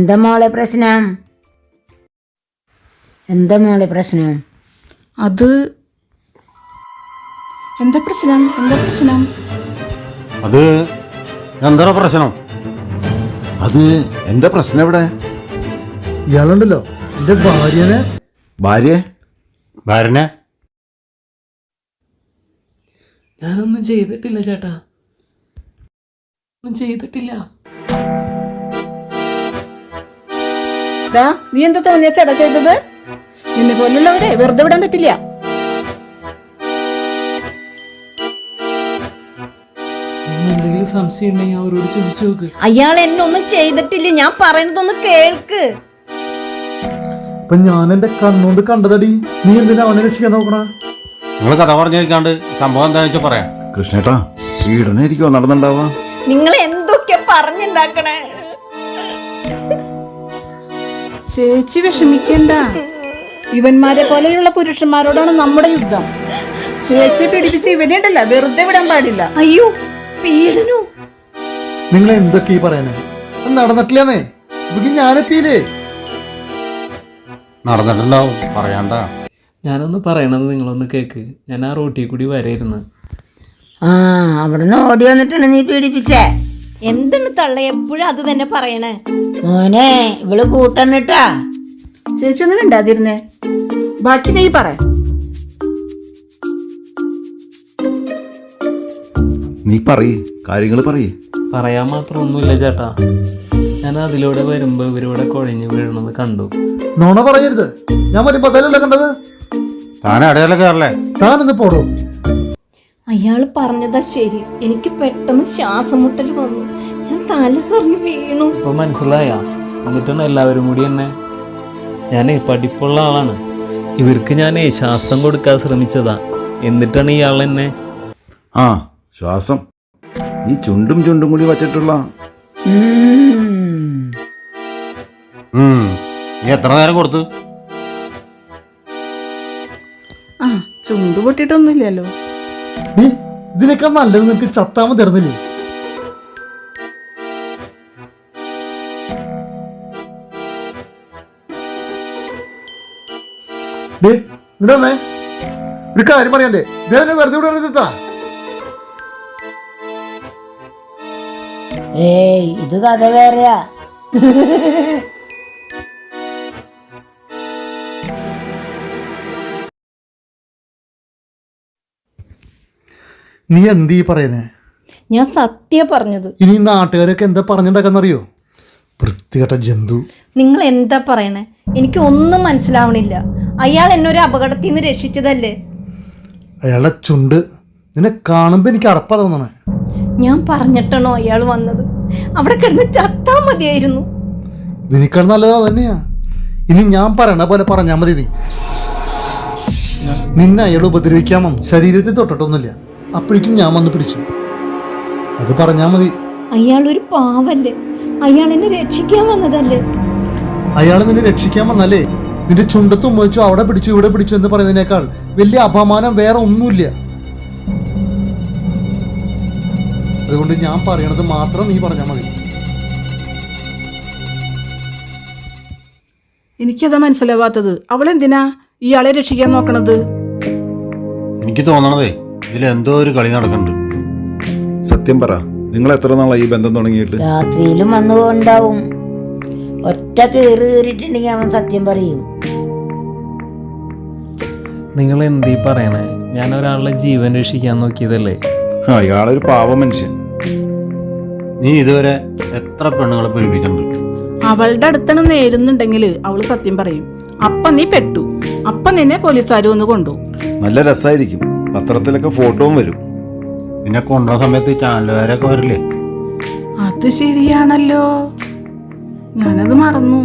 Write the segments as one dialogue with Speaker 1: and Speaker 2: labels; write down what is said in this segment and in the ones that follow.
Speaker 1: എന്താ മോളെ പ്രശ്നം? എന്താ മോളെ പ്രശ്നം?
Speaker 2: അത് എന്താ പ്രശ്നം? എന്താ പ്രശ്നം?
Speaker 3: അത് എന്താ പ്രശ്നം?
Speaker 4: അത് എന്താ പ്രശ്നം? ഇവിടെ
Speaker 5: ഇയാളുണ്ടല്ലോ എന്റെ ഭാര്യനെ.
Speaker 3: ഭാര്യനെ
Speaker 2: ഞാനൊന്നും ചെയ്തിട്ടില്ല ചേട്ടാ, ഒന്നും ചെയ്തിട്ടില്ല. നീ എന്താ തോന്നിയ ചേട്ടാ ചെയ്തത്? നിന്നെ പോലുള്ളവരെ വെറുതെ വിടാൻ പറ്റില്ല. എന്തെങ്കിലും സംശയം ഉണ്ടെങ്കിൽ അവരോട് ചോദിച്ചു നോക്ക്.
Speaker 6: അയാൾ എന്നെ ഒന്നും ചെയ്തിട്ടില്ല, ഞാൻ പറയുന്നതൊന്ന് കേൾക്ക്.
Speaker 5: ഇപ്പൊ ഞാൻ എന്റെ കണ്ണുകൊണ്ട് കണ്ടതടി. നീ എന്തിനാ അവനെ രക്ഷിക്കാൻ നോക്കണ?
Speaker 3: നിങ്ങൾ കഥ പറഞ്ഞു വെക്കാണ്ട് സംഭവം എന്താണെന്ന് വെച്ചാൽ പറയാം.
Speaker 4: കൃഷ്ണേട്ടാ, പീഡനായിരിക്കോ നടന്നുണ്ടാവാ?
Speaker 6: നിങ്ങൾ എന്തൊക്കെ പറഞ്ഞുണ്ടാക്കണേ?
Speaker 2: ചേച്ചി വിഷമിക്കണ്ട, ഇവന്മാരെ പോലെയുള്ള പുരുഷന്മാരോടാണ് നമ്മുടെ യുദ്ധം. ചേച്ചി പിടിപ്പിച്ച് ഇവനെ ഉണ്ടല്ല വെറുതെ വിടാൻ പാടില്ല.
Speaker 6: അയ്യോ, പീഡനോ?
Speaker 5: നിങ്ങൾ എന്തൊക്കെ ഈ പറയണേ? നടന്നിട്ടില്ലെന്നേ. ഇവിടെ ഞാനെത്തിയില്ലേ?
Speaker 3: നടന്നിട്ടുണ്ടാവും, പറയാണ്ട.
Speaker 2: ഞാനൊന്ന് പറയണത് നിങ്ങളൊന്ന് കേക്ക്. ഞാൻ ആ റോട്ടിൽ കൂടി വരായിരുന്നു.
Speaker 1: അവിടുന്ന് ഓടി വന്നിട്ടാണ് നീ പീഡിപ്പിച്ചേ?
Speaker 6: എന്താണ് തള്ള എപ്പോഴും അത് തന്നെ പറയണേ?
Speaker 1: മോനെ, ഇവള് കൂട്ടണിട്ടാ.
Speaker 2: ചേച്ചി ഒന്നും ഉണ്ടാതിരുന്നേ, ബാക്കി നീ പറ.
Speaker 4: നീ പറയ്, കാര്യങ്ങൾ പറയ്.
Speaker 2: പറയാൻ മാത്രം ഒന്നുമില്ല ചേട്ടാ. ഞാൻ അതിലൂടെ വരുമ്പോ ഇവരിവിടെ കുഴഞ്ഞു വീഴണത് കണ്ടു.
Speaker 5: നോണ പറയരുത്. ഞാൻ മതി പതലല്ല കണ്ടത്.
Speaker 3: താൻ അടയാള കയറല്ലേ?
Speaker 5: താനൊന്ന് പോടോ.
Speaker 6: അയാൾ പറഞ്ഞതാ ശരി. എനിക്ക് പെട്ടെന്ന് ശ്വാസം മുട്ടൽ വന്നു, ഞാൻ തല കറങ്ങി വീണു.
Speaker 2: ഇപ്പൊ മനസ്സിലായ? എന്നിട്ടാണ് എല്ലാവരും കൂടി എന്നെ, ഞാനേ പഠിപ്പുള്ള ആളാണ്, ഇവർക്ക് ഞാനേ ശ്വാസം കൊടുക്കാൻ ശ്രമിച്ചതാ. എന്നിട്ടാണ് ഇയാൾ എന്നെ.
Speaker 4: ശ്വാസം ഈ ചുണ്ടും കൂടി വച്ചിട്ടുള്ള.
Speaker 3: നീ എത്ര നേരം കൊടുത്തു?
Speaker 2: ചുണ്ടു പൊട്ടിട്ടൊന്നുമില്ലല്ലോ.
Speaker 5: നീ ഇതിനേക്കാൾ നല്ലത് നിനക്ക് ചത്താമ തരുന്നില്ലേ? ഇടന്നേ, ഒരു കാര്യം പറയാണ്ടേ. ഇതേ വെറുതെ വിടാ.
Speaker 1: ഏയ്, ഇത് കഥ വേറെയാ.
Speaker 5: നീ എന്തീ പറയണേ?
Speaker 6: ഞാൻ സത്യ പറഞ്ഞത്.
Speaker 5: ഇനി നാട്ടുകാരൊക്കെ എന്താ പറഞ്ഞിട്ടുണ്ടാക്കാന്നറിയോ? വൃത്തികെട്ട ജന്തു.
Speaker 6: നിങ്ങൾ എന്താ പറയണേ? എനിക്ക് ഒന്നും മനസ്സിലാവണില്ല. അയാൾ എന്നെ ഒരു അപകടത്തിൽ നിന്ന് രക്ഷിച്ചതല്ലേ?
Speaker 5: അയാളുടെ ചുണ്ട് നിന്നെ കാണുമ്പോ എനിക്ക് അറപ്പാ തോന്നണേ.
Speaker 6: ഞാൻ പറഞ്ഞിട്ടാണോ അയാൾ വന്നത്? അവിടെ കിടന്ന് ചത്താ മതിയായിരുന്നു.
Speaker 5: ഇതിനേക്കാൾ നല്ലതാ തന്നെയാ. ഇനി ഞാൻ പറയണ പോലെ പറഞ്ഞാ മതി. നിന്നെ അയാൾ ഉപദ്രവിക്കാമോ? ശരീരത്തിൽ തൊട്ടിട്ടൊന്നുമില്ല. അപ്പോഴേക്കും ഞാൻ വന്ന് പിടിച്ചു. അത് പറഞ്ഞാ മതി.
Speaker 6: അയാൾ ഒരു പാവല്ലേ? അയാൾ എന്നെ രക്ഷിക്കാൻ വന്നതല്ലേ?
Speaker 5: അയാൾ നിന്നെ രക്ഷിക്കാൻ വന്നല്ലേ? നിന്റെ ചുണ്ടത്തും വെച്ചു, അവിടെ പിടിച്ചു ഇവിടെ പിടിച്ചു എന്ന് പറയുന്നതിനേക്കാൾ വലിയ അപമാനം വേറെ ഒന്നുമില്ല. അതുകൊണ്ട് ഞാൻ പറയണത് മാത്രം നീ പറഞ്ഞാൽ മതി.
Speaker 2: എനിക്കതാ മനസ്സിലാവാത്തത്. അവളെന്തിനാ ഇയാളെ രക്ഷിക്കാൻ നോക്കണത്?
Speaker 3: എനിക്ക് തോന്നണതേ ഇതിലെന്തോ ഒരു കളി നടക്കുന്നുണ്ട്.
Speaker 4: സത്യം പറ, നിങ്ങൾ എത്ര നാളായി ഈ ബന്ധം തുടങ്ങിയിട്ട്?
Speaker 1: രാത്രിയിലും വന്നുകൊണ്ടാവും. ഒറ്റ കയറിയിട്ടുണ്ടെങ്കിൽ അവൻ സത്യം പറയും.
Speaker 2: നിങ്ങൾ എന്തീ പറയണേ? ഞാൻ ഒരാളുടെ ജീവൻ രക്ഷിക്കാൻ നോക്കിയതല്ലേ?
Speaker 4: ഇയാളൊരു പാവ മനുഷ്യൻ.
Speaker 3: നീ ഇതുവരെ എത്ര പെണ്ണുങ്ങളെ പീഡിപ്പിച്ചിട്ടുണ്ട്?
Speaker 2: അവളുടെ അടുത്താണ് നേരുന്നുണ്ടെങ്കിൽ അവള് സത്യം പറയും. അപ്പൊ നീ പെട്ടു. അപ്പൊ നിന്നെ പോലീസുകാർ ഒന്ന് കൊണ്ടു.
Speaker 4: നല്ല രസമായിരിക്കും, പത്രത്തിലൊക്കെ ഫോട്ടോവും വരും.
Speaker 3: പിന്നെ കൊണ്ടുവന്ന സമയത്ത് ചാനലുകാരൊക്കെ വരില്ലേ?
Speaker 2: അത് ശരിയാണല്ലോ, ഞാനത് മറന്നു.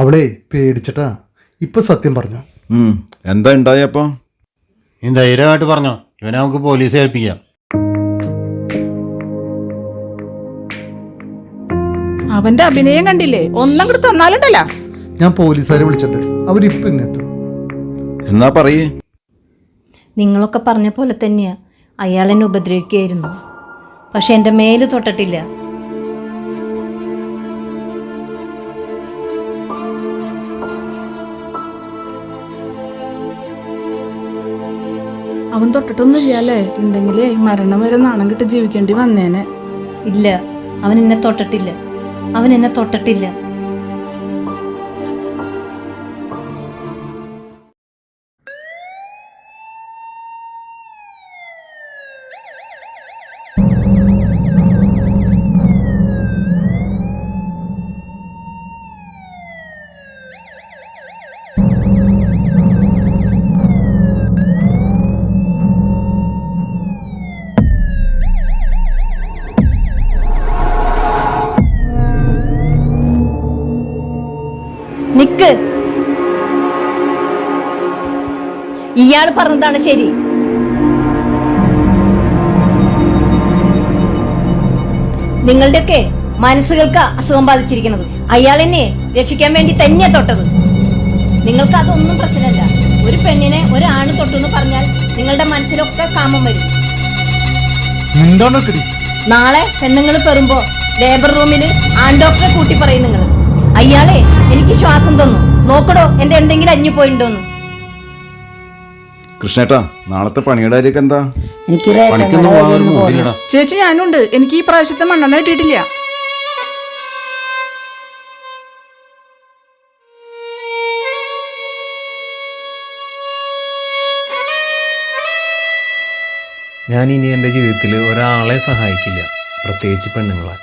Speaker 5: അവളെ പേടിച്ചിട്ടാ ഇപ്പൊ സത്യം പറഞ്ഞു.
Speaker 4: എന്താ ഉണ്ടായപ്പോ?
Speaker 3: നീ ധൈര്യമായിട്ട് പറഞ്ഞോ, ഇവനെ നമുക്ക് പോലീസ് ഏൽപ്പിക്കാം.
Speaker 2: അവന്റെ അഭിനയം കണ്ടില്ലേ? ഒന്നും കൂടി തന്നാലുണ്ടല്ല.
Speaker 5: ഞാൻ പോലീസുകാരെ വിളിച്ചിട്ട് അവരിപ്പോ ഇങ്ങെത്തും.
Speaker 4: എന്നാ പറയേ.
Speaker 6: നിങ്ങളൊക്കെ പറഞ്ഞ പോലെ തന്നെയാ, അയാൾ എന്നെ ഉപദ്രവിക്കുകയായിരുന്നു. പക്ഷെ എൻ്റെ മേല് തൊട്ടിട്ടില്ല.
Speaker 7: അവൻ തൊട്ടിട്ടൊന്നുമില്ല അല്ലേ? ഉണ്ടെങ്കിലേ മരണം വരെ നാണം കിട്ട് ജീവിക്കേണ്ടി വന്നേനെ.
Speaker 6: ഇല്ല, അവൻ എന്നെ തൊട്ടിട്ടില്ല. അവൻ എന്നെ തൊട്ടിട്ടില്ല. നിക്ക്, ഇയാൾ പറഞ്ഞതാണ് ശരി. നിങ്ങളുടെയൊക്കെ മനസ്സുകൾക്ക് അസുഖം ബാധിച്ചിരിക്കുന്നത്. അയാൾ എന്നെ രക്ഷിക്കാൻ വേണ്ടി തന്നെയാ തൊട്ടത്. നിങ്ങൾക്ക് അതൊന്നും പ്രശ്നമല്ല. ഒരു പെണ്ണിനെ ഒരാണ് തൊട്ടു എന്ന് പറഞ്ഞാൽ നിങ്ങളുടെ മനസ്സിലൊക്കെ കാമം വരും. നാളെ പെണ്ണുങ്ങൾ പെറുമ്പോ ലേബർ റൂമിൽ ആൺ ഡോക്ടറെ കൂട്ടി പറയും നിങ്ങൾ. അയാളെ എനിക്ക് ശ്വാസം തന്നു, നോക്കടോ എന്റെ എന്തെങ്കിലും അഞ്ഞു പോയിണ്ടോന്ന്.
Speaker 4: കൃഷ്ണേട്ടാ, നാളത്തെ പണിയുടെ കാര്യമൊക്കെ എന്താ?
Speaker 1: എനിക്ക് റേഷൻ
Speaker 3: പണിക്കൊന്നും
Speaker 1: കടയിൽ
Speaker 3: പോകാൻ
Speaker 1: നിന്ന് പോണം.
Speaker 3: മൂടിയിടാ.
Speaker 7: ചേച്ചി ഞാനുണ്ട്. എനിക്ക് ഈ പ്രാവശ്യത്തെ മണ്ണെണ്ണ കിട്ടിയിട്ടില്ല.
Speaker 2: ഞാൻ ഇനി എൻ്റെ ജീവിതത്തിൽ ഒരാളെ സഹായിക്കില്ല, പ്രത്യേകിച്ച് പെണ്ണുങ്ങളെ.